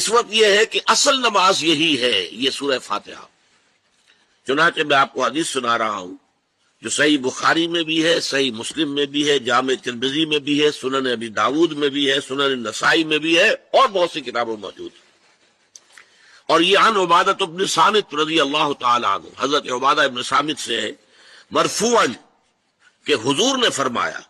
اس وقت یہ ہے کہ اصل نماز یہی ہے، یہ سورہ فاتحہ۔ چنانچہ میں آپ کو حدیث سنا رہا ہوں جو صحیح بخاری میں بھی ہے، صحیح مسلم میں بھی ہے، جامع ترمذی میں بھی ہے، سنن ابی داود میں بھی ہے، سنن نسائی میں بھی ہے، اور بہت سی کتابوں میں موجود ہے۔ اور یہ عن عبادۃ بن صامت رضی اللہ تعالی عنہ، حضرت عبادہ ابن صامت سے ہے مرفوعا کہ حضور نے فرمایا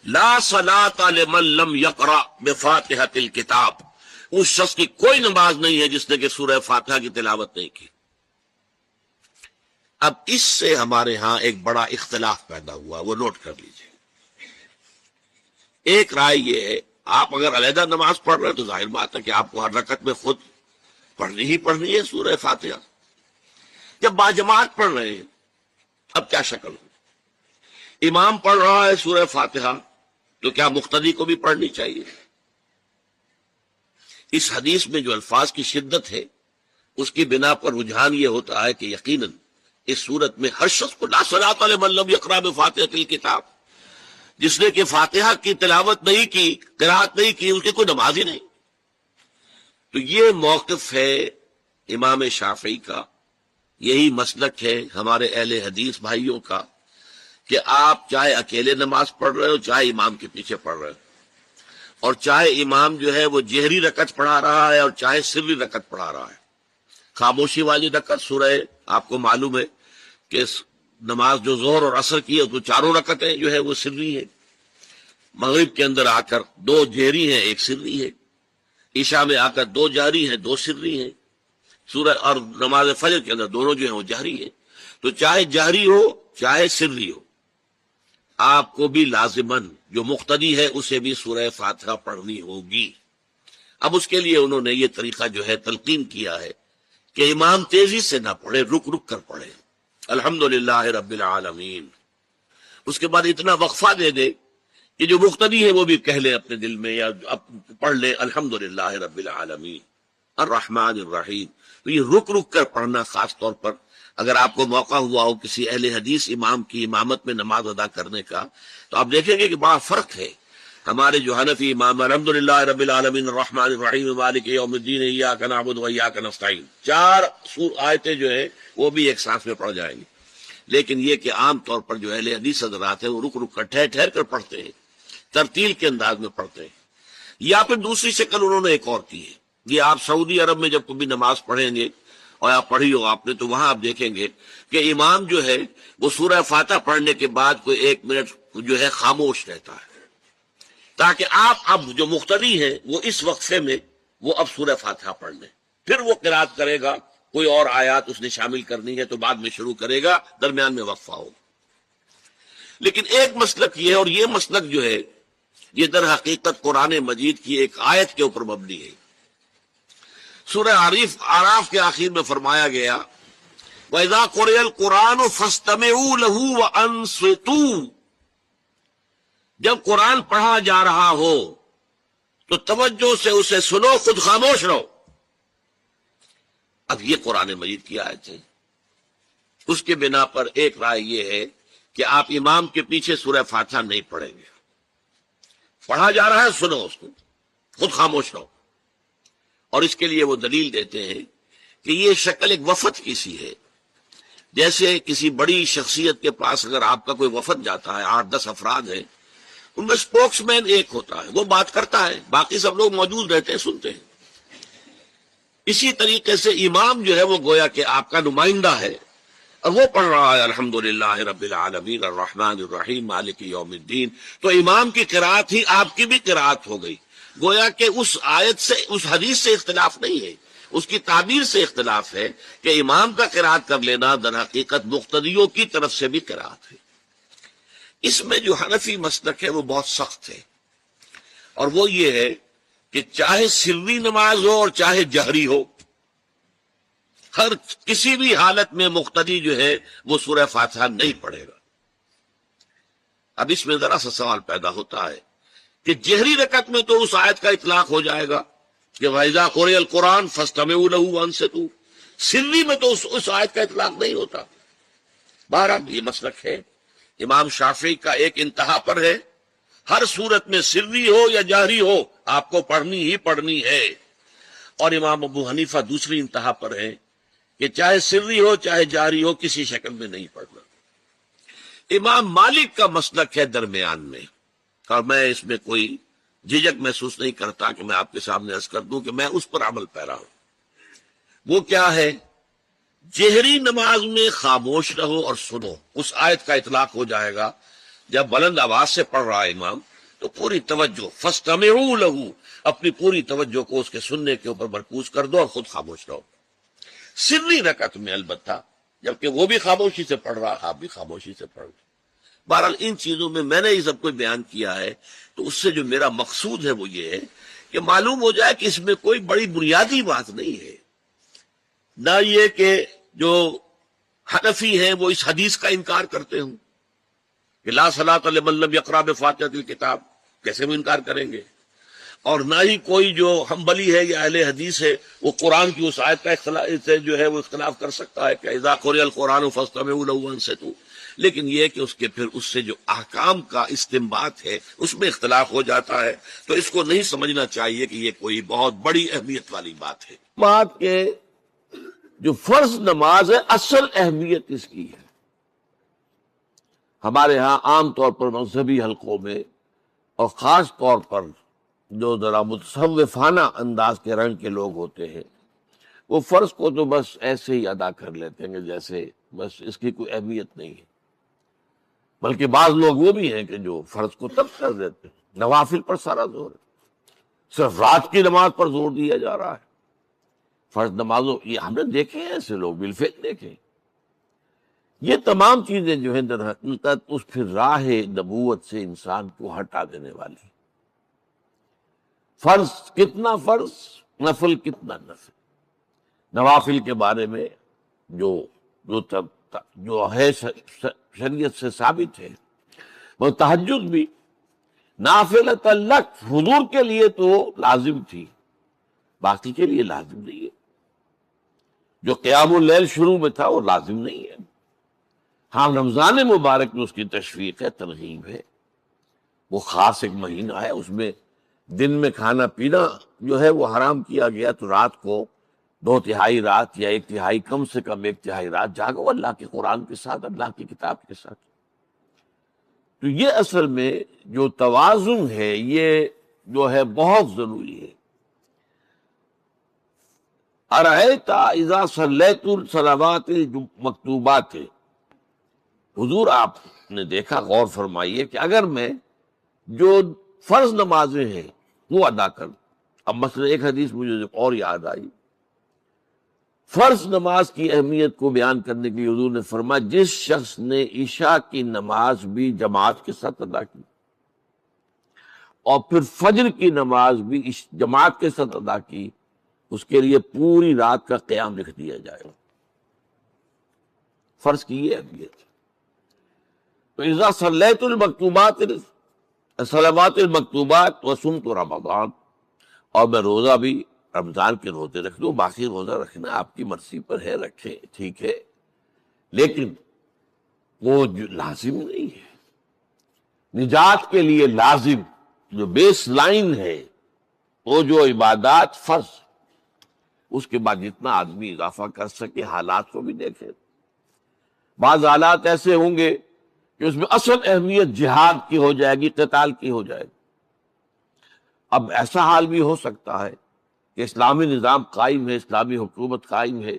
لا صلاۃ لمن لم یقرأ بفاتحۃ الکتاب، اس شخص کی کوئی نماز نہیں ہے جس نے کہ سورہ فاتحہ کی تلاوت نہیں کی۔ اب اس سے ہمارے ہاں ایک بڑا اختلاف پیدا ہوا، وہ نوٹ کر لیجئے۔ ایک رائے یہ ہے آپ اگر علیحدہ نماز پڑھ رہے ہیں تو ظاہر بات ہے کہ آپ کو ہر رکعت میں خود پڑھنی ہی پڑھنی ہے سورہ فاتحہ۔ جب باجماعت پڑھ رہے ہیں اب کیا شکل ہو؟ امام پڑھ رہا ہے سورہ فاتحہ تو کیا مقتدی کو بھی پڑھنی چاہیے؟ اس حدیث میں جو الفاظ کی شدت ہے اس کی بنا پر رجحان یہ ہوتا ہے کہ یقیناً اس صورت میں ہر شخص کو لا صلاۃ لمن لم یقرأ بفاتحۃ الکتاب، جس نے کہ فاتحہ کی تلاوت نہیں کی، قرات نہیں کی، اس کی کوئی نماز ہی نہیں۔ تو یہ موقف ہے امام شافعی کا، یہی مسلک ہے ہمارے اہل حدیث بھائیوں کا کہ آپ چاہے اکیلے نماز پڑھ رہے ہو، چاہے امام کے پیچھے پڑھ رہے ہو، اور چاہے امام جو ہے وہ جہری رکعت پڑھا رہا ہے اور چاہے سری رکعت پڑھا رہا ہے۔ خاموشی والی رکعت سورہ آپ کو معلوم ہے کہ نماز جو ظہر اور عصر کی ہے تو چاروں رکعتیں جو ہے وہ سری ہے، مغرب کے اندر آ کر دو جہری ہیں ایک سری ہے، عشاء میں آ کر دو جہری ہیں دو سری ہیں، سورہ اور نماز فجر کے اندر دونوں جو ہیں وہ جہری ہیں۔ تو چاہے جہری ہو چاہے سری ہو، آپ کو بھی لازماً جو مقتدی ہے اسے بھی سورہ فاتحہ پڑھنی ہوگی۔ اب اس کے لیے انہوں نے یہ طریقہ جو ہے تلقین کیا ہے کہ امام تیزی سے نہ پڑھے، رک رک کر پڑھے، الحمدللہ رب العالمین، اس کے بعد اتنا وقفہ دے دے کہ جو مقتدی ہے وہ بھی کہہ لے اپنے دل میں یا پڑھ لے الحمدللہ رب العالمین الرحمن الرحیم۔ تو یہ رک رک کر پڑھنا، خاص طور پر اگر آپ کو موقع ہوا ہو کسی اہل حدیث امام کی امامت میں نماز ادا کرنے کا، تو آپ دیکھیں گے کہ بڑا فرق ہے۔ ہمارے جو حنفی امام الحمدللہ رب العالمین الرحمن الرحیم مالک یوم الدین ایاک نعبد و ایاک نستعین، چار آیتیں جو ہیں وہ بھی ایک سانس میں پڑھ جائیں گی۔ لیکن یہ کہ عام طور پر جو اہل حدیث حضرات ہیں وہ رک رک کر ٹھہر ٹھہر کر پڑھتے ہیں، ترتیل کے انداز میں پڑھتے ہیں۔ یا پھر دوسری شکل انہوں نے ایک اور کی ہے، یہ آپ سعودی عرب میں جب کبھی نماز پڑھیں گے اور آپ پڑھی ہو آپ نے تو وہاں آپ دیکھیں گے کہ امام جو ہے وہ سورہ فاتحہ پڑھنے کے بعد کوئی 1 منٹ جو ہے خاموش رہتا ہے، تاکہ آپ اب جو مقتدی ہیں وہ اس وقفے میں وہ اب سورہ فاتحہ پڑھ لیں، پھر وہ قرات کرے گا، کوئی اور آیات اس نے شامل کرنی ہے تو بعد میں شروع کرے گا، درمیان میں وقفہ ہوگا۔ لیکن ایک مسلک یہ ہے، اور یہ مسلک جو ہے یہ در حقیقت قرآن مجید کی ایک آیت کے اوپر مبنی ہے۔ سورہ اعراف کے آخر میں فرمایا گیا وَإِذَا قُرِئَ الْقُرْآنُ فَاسْتَمِعُوا لَهُ وَأَنصِتُوا، جب قرآن پڑھا جا رہا ہو تو توجہ سے اسے سنو، خود خاموش رہو۔ اب یہ قرآن مجید کی آیت ہے، اس کے بنا پر ایک رائے یہ ہے کہ آپ امام کے پیچھے سورہ فاتحہ نہیں پڑھیں گے، پڑھا جا رہا ہے سنو اس کو، خود خاموش رہو۔ اور اس کے لیے وہ دلیل دیتے ہیں کہ یہ شکل ایک وفد کی سی ہے، جیسے کسی بڑی شخصیت کے پاس اگر آپ کا کوئی وفد جاتا ہے، 8-10 افراد ہیں، ان میں اسپوکس مین ایک ہوتا ہے، وہ بات کرتا ہے، باقی سب لوگ موجود رہتے ہیں، سنتے ہیں۔ اسی طریقے سے امام جو ہے وہ گویا کہ آپ کا نمائندہ ہے، اور وہ پڑھ رہا ہے الحمدللہ رب العالمین الرحمن الرحیم مالک یوم الدین، تو امام کی قرات ہی آپ کی بھی قرات ہو گئی۔ گویا کہ اس آیت سے، اس حدیث سے اختلاف نہیں ہے، اس کی تعبیر سے اختلاف ہے کہ امام کا قرات کر لینا در حقیقت مقتدیوں کی طرف سے بھی قرات ہے۔ اس میں جو حنفی مسلک ہے وہ بہت سخت ہے، اور وہ یہ ہے کہ چاہے سری نماز ہو اور چاہے جہری ہو، ہر کسی بھی حالت میں مقتدی جو ہے وہ سورہ فاتحہ نہیں پڑھے گا۔ اب اس میں ذرا سا سوال پیدا ہوتا ہے کہ جہری رکعت میں تو اس آیت کا اطلاق ہو جائے گا کہ وَإِذَا قُرِئَ الْقُرْآنُ فَاسْتَمِعُوا لَهُ وَأَنصِتُوا، سری میں تو اس آیت کا اطلاق نہیں ہوتا۔ بہرحال یہ مسلک ہے امام شافعی کا، ایک انتہا پر ہے، ہر صورت میں سری ہو یا جہری ہو آپ کو پڑھنی ہی پڑھنی ہے۔ اور امام ابو حنیفہ دوسری انتہا پر ہیں کہ چاہے سری ہو چاہے جاری ہو کسی شکل میں نہیں پڑھنا۔ امام مالک کا مسلک ہے درمیان میں، اور میں اس میں کوئی جھجک محسوس نہیں کرتا کہ میں آپ کے سامنے عرض کر دوں کہ میں اس پر عمل پیرا ہوں۔ وہ کیا ہے؟ جہری نماز میں خاموش رہو اور سنو، اس آیت کا اطلاق ہو جائے گا جب بلند آواز سے پڑھ رہا ہے امام تو پوری توجہ، فاستمعوا لہ، اپنی پوری توجہ کو اس کے سننے کے اوپر مرکوز کر دو اور خود خاموش رہو۔ سری رکعت میں البتہ جبکہ وہ بھی خاموشی سے پڑھ رہا، آپ بھی خاموشی سے پڑھ رہے۔ بہرحال ان چیزوں میں نے یہ سب کو بیان کیا ہے تو اس سے جو میرا مقصود ہے وہ یہ ہے کہ معلوم ہو جائے کہ اس میں کوئی بڑی بنیادی بات نہیں ہے، نہ یہ کہ جو حنفی ہیں وہ اس حدیث کا انکار کرتے ہوں کہ لا صلاۃ لمن لم یقرأ بفاتحۃ الکتاب، کیسے وہ انکار کریں گے؟ اور نہ ہی کوئی جو حنبلی ہے یا اہل حدیث ہے وہ قرآن کی اس آیت کا اختلاف سے جو ہے وہ اختلاف کر سکتا ہے کہ اذا قرئ القرآن فاستمعوا لہ وانصتوا، لیکن یہ کہ اس کے پھر اس سے جو احکام کا استنباط ہے اس میں اختلاف ہو جاتا ہے، تو اس کو نہیں سمجھنا چاہیے کہ یہ کوئی بہت بڑی اہمیت والی بات ہے۔ بات کہ جو فرض نماز ہے اصل اہمیت اس کی ہے، ہمارے ہاں عام طور پر مذہبی حلقوں میں اور خاص طور پر جو ذرا متصوفانہ انداز کے رنگ کے لوگ ہوتے ہیں وہ فرض کو تو بس ایسے ہی ادا کر لیتے ہیں کہ جیسے بس اس کی کوئی اہمیت نہیں ہے، بلکہ بعض لوگ وہ بھی ہیں کہ جو فرض کو ترک کر دیتے ہیں، نوافل پر سارا زور ہے، صرف رات کی نماز پر زور دیا جا رہا ہے، فرض نمازوں، یہ ہم نے دیکھے ہیں ایسے لوگ، بالفعل دیکھے۔ یہ تمام چیزیں جو ہیں در حقیقت اس پھر راہ نبوت سے انسان کو ہٹا دینے والی۔ فرض کتنا فرض، نفل کتنا نفل۔ نوافل کے بارے میں جو ہے شریعت سے ثابت ہے، وہ تہجد بھی نافلۃ لک، حضور کے لیے تو لازم تھی، باقی کے لیے لازم نہیں ہے۔ جو قیام اللیل شروع میں تھا وہ لازم نہیں ہے، ہاں رمضان مبارک میں اس کی تشویق ہے، ترغیب ہے، وہ خاص ایک مہینہ ہے، اس میں دن میں کھانا پینا جو ہے وہ حرام کیا گیا، تو رات کو 2/3 رات یا 1/3، کم سے کم 1/3 رات جاگو اللہ کے قرآن کے ساتھ، اللہ کی کتاب کے ساتھ۔ تو یہ اصل میں جو توازن ہے یہ جو ہے بہت ضروری ہے۔ ارأیت اذا صلیت الصلوات المکتوبات، حضور آپ نے دیکھا، غور فرمائیے کہ اگر میں جو فرض نمازیں ہیں وہ ادا کر، اب مثلا ایک حدیث مجھے اور یاد آئی، فرض نماز کی اہمیت کو بیان کرنے کے لیے حضور نے فرمایا جس شخص نے عشاء کی نماز بھی جماعت کے ساتھ ادا کی اور پھر فجر کی نماز بھی جماعت کے ساتھ ادا کی، اس کے لیے پوری رات کا قیام لکھ دیا جائے گا۔ فرض کی یہ اہمیت ہے۔ تو اذا صلیت المکتوبات، صلوات المکتوبات وصمت رمضان، اور میں روزہ بھی رمضان کے روزے رکھ لوں، باقی روزہ رکھنا آپ کی مرضی پر ہے، رکھیں ٹھیک ہے، لیکن وہ لازم نہیں ہے۔ نجات کے لیے لازم جو بیس لائن ہے وہ جو عبادات فرض، اس کے بعد جتنا آدمی اضافہ کر سکے، حالات کو بھی دیکھے۔ بعض حالات ایسے ہوں گے کہ اس میں اصل اہمیت جہاد کی ہو جائے گی، قتال کی ہو جائے گی۔ اب ایسا حال بھی ہو سکتا ہے کہ اسلامی نظام قائم ہے، اسلامی حکومت قائم ہے،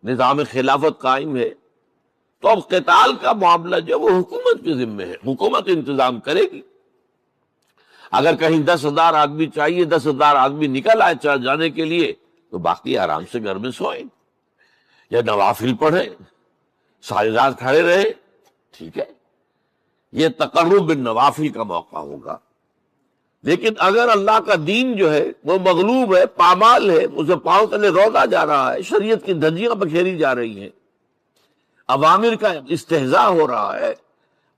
نظام خلافت قائم ہے، تو اب قتال کا معاملہ جو وہ حکومت کے ذمہ ہے، حکومت انتظام کرے گی۔ اگر کہیں 10,000 آدمی چاہیے، 10,000 آدمی نکل آئے چاہ جانے کے لیے، تو باقی آرام سے گھر میں سوئیں یا نوافل پڑھیں، ساری رات کھڑے رہے، ٹھیک ہے، یہ تقرب بالنوافل کا موقع ہوگا۔ لیکن اگر اللہ کا دین جو ہے وہ مغلوب ہے، پامال ہے، اسے پاؤں تلے رودا جا رہا ہے، شریعت کی دھجیاں بکھیری جا رہی ہیں، عوامر کا استہزاء ہو رہا ہے،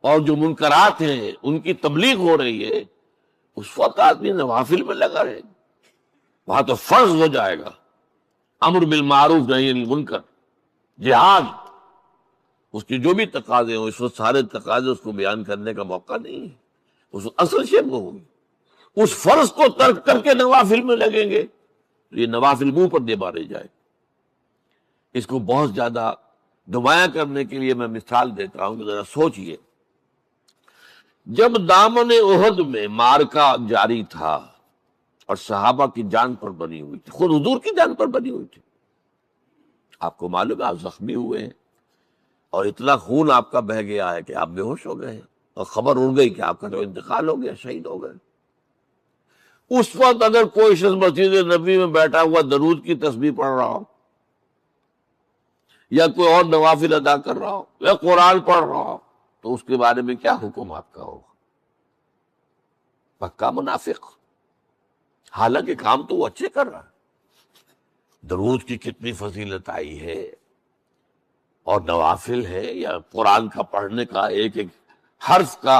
اور جو منکرات ہیں ان کی تبلیغ ہو رہی ہے، اس وقت آدمی نوافل میں لگا رہے، وہاں تو فرض ہو جائے گا امر بالمعروف نہی عن المنکر، جہاد، اس کی جو بھی تقاضے ہوں، اس وقت سارے تقاضے اس کو بیان کرنے کا موقع نہیں ہے، اس اصل شے وہ ہوگی۔ اس فرض کو ترک کر کے نوافل میں لگیں گے تو یہ نوافل منہ پر دے مارے جائے. اس کو بہت زیادہ نمایاں کرنے کے لیے میں مثال دیتا ہوں کہ ذرا سوچئے. جب دامن احد میں معرکہ جاری تھا اور صحابہ کی جان پر بنی ہوئی تھی، خود حضور کی جان پر بنی ہوئی تھی، آپ کو معلوم ہے آپ زخمی ہوئے ہیں اور اتنا خون آپ کا بہہ گیا ہے کہ آپ بے ہوش ہو گئے ہیں اور خبر اڑ گئی کہ آپ کا تو انتقال ہو گیا، شہید ہو گئے. اس وقت اگر کوئی شخص مسجد نبی میں بیٹھا ہوا درود کی تسبیح پڑھ رہا ہو یا کوئی اور نوافل ادا کر رہا ہو یا قرآن پڑھ رہا ہو تو اس کے بارے میں کیا حکم آپ کا ہوگا؟ پکا منافق. حالانکہ کام تو وہ اچھے کر رہا ہے. درود کی کتنی فضیلت آئی ہے اور نوافل ہے، یا قرآن کا پڑھنے کا ایک ایک حرف کا